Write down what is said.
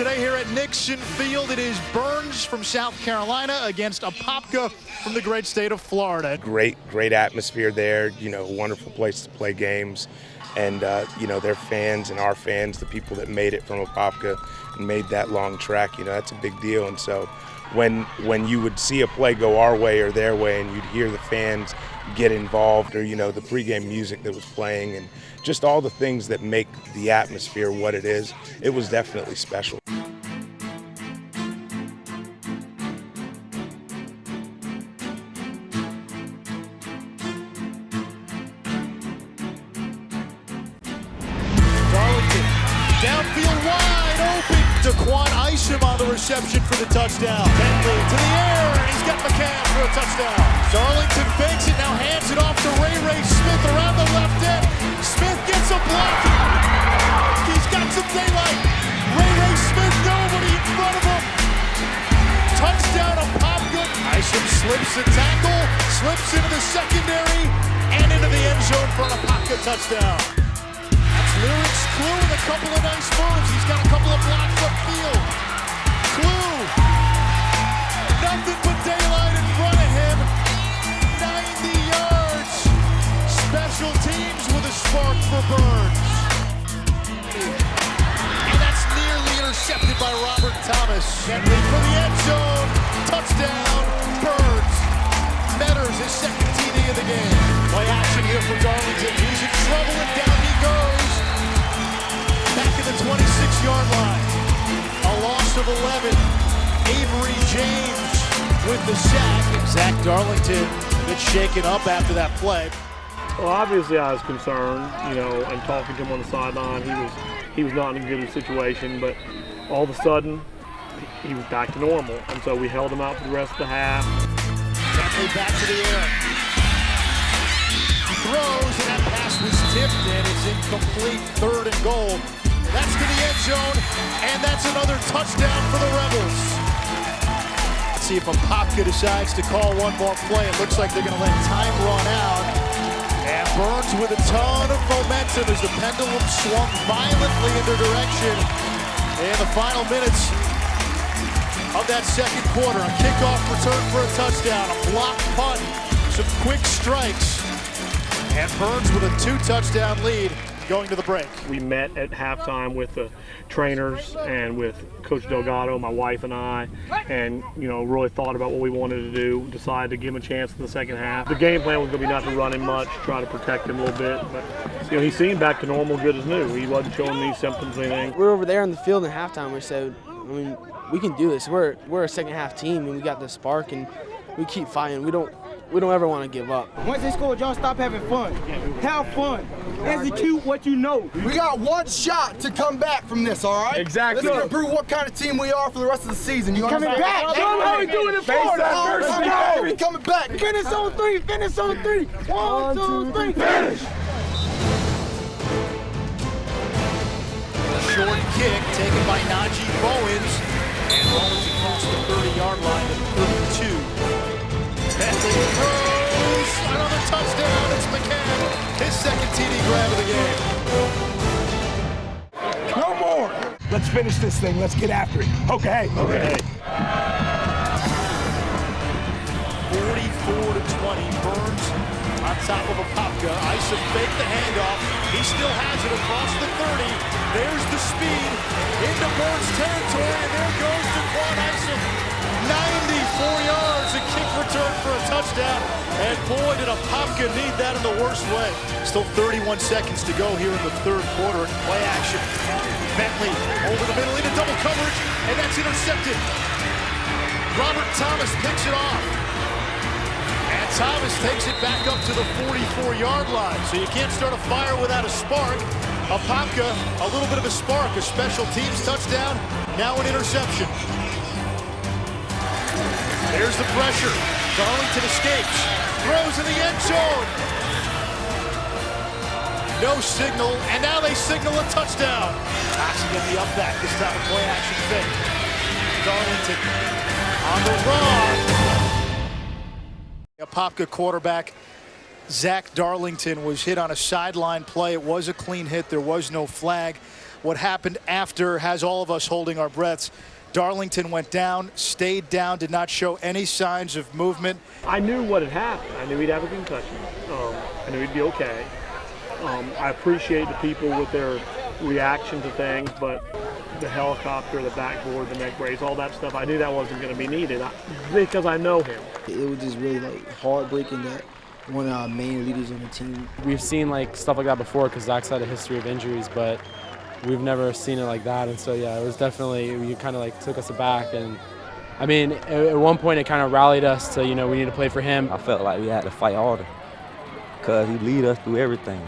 today here at Nixon Field. It is Burns from South Carolina against Apopka from the great state of Florida. Great atmosphere there, wonderful place to play games. And, their fans and our fans, the people that made it from Apopka and made that long trek, that's a big deal. And so when you would see a play go our way or their way and you'd hear the fans get involved or, the pregame music that was playing and just all the things that make the atmosphere what it is, it was definitely special. Downfield wide open. Daquan Isham on the reception for the touchdown. Bentley to the air, and he's got McCann for a touchdown. Darlington fakes it, now hands it off to Ray Smith around the left end. Smith gets a block. He's got some daylight. Ray Smith, nobody in front of him. Touchdown Apopka. Isham slips the tackle, slips into the secondary, and into the end zone for an Apopka touchdown. Lyrics Clue with a couple of nice moves. He's got a couple of blocks upfield. Clue. Nothing but daylight in front of him. 90 yards. Special teams with a spark for Burns. And that's nearly intercepted by Robert Thomas. Bentley for the end zone. Touchdown, Burns. Metters his second TD of the game. Play action here for Darlington. He's in trouble and down he goes. Back at the 26-yard line. A loss of 11. Avery James with the sack. Zach Darlington gets shaken up after that play. Well, obviously I was concerned, and talking to him on the sideline, he was not in a good situation, but all of a sudden he was back to normal, and so we held him out for the rest of the half. Bentley back to the air. Throws, and that pass was tipped, and it's incomplete. 3rd and goal. That's to the end zone, and that's another touchdown for the Rebels. Let's see if Apopka decides to call one more play. It looks like they're going to let time run out. And Burns with a ton of momentum as the pendulum swung violently in their direction in the final minutes of that second quarter. A kickoff return for a touchdown, a block punt, some quick strikes, and Burns with a 2-touchdown lead going to the break. We met at halftime with the trainers and with Coach Delgado, my wife and I, and really thought about what we wanted to do, decided to give him a chance in the second half. The game plan was going to be not to run him much, try to protect him a little bit, but he seemed back to normal, good as new. He wasn't showing these symptoms or anything. We're over there in the field in halftime. We said, we can do this. We're a second half team, and we got the spark, and we keep fighting. We don't ever want to give up. Once they score, y'all stop having fun. Have fun. Execute what you know. We got one shot to come back from this, all right? Exactly. This is going to prove what kind of team we are for the rest of the season. You coming back. Show them how we do it in Florida. We coming back. Finish on 3. Finish on 3. 1, 2, 3. Finish. Short kick taken by Najee Bowens, and Bowens across the 30-yard line to 32. Bentley throws, another touchdown. It's McCann, his second TD grab of the game. No more. Let's finish this thing. Let's get after it. Okay. 44-20. Burns on top of Apopka. Isham faked the handoff. He still has it across the 30. There's the speed into Burns territory, and there goes Daquan Isham. 94 yards, a kick return for a touchdown. And boy, did Apopka need that in the worst way. Still 31 seconds to go here in the third quarter. Play action. Bentley over the middle into double coverage, and that's intercepted. Robert Thomas picks it off. And Thomas takes it back up to the 44-yard line. So you can't start a fire without a spark. Apopka, a little bit of a spark, a special teams touchdown, now an interception. There's the pressure. Darlington escapes. Throws in the end zone. No signal, and now they signal a touchdown. Toxic in the up back, this time a play action fake. Darlington on the run. Apopka quarterback Zach Darlington was hit on a sideline play. It was a clean hit. There was no flag. What happened after has all of us holding our breaths. Darlington went down, stayed down, did not show any signs of movement. I knew what had happened. I knew he'd have a concussion. I knew he'd be okay. I appreciate the people with their reaction to things, but the helicopter, the backboard, the neck brace, all that stuff, I knew that wasn't going to be needed because I know him. It was just really heartbreaking that one of our main leaders on the team. We've seen stuff like that before because Zach's had a history of injuries, but we've never seen it like that. And so yeah, it was definitely, you kind of took us aback. And I mean, at one point it kind of rallied us to, we need to play for him. I felt like we had to fight harder because he lead us through everything.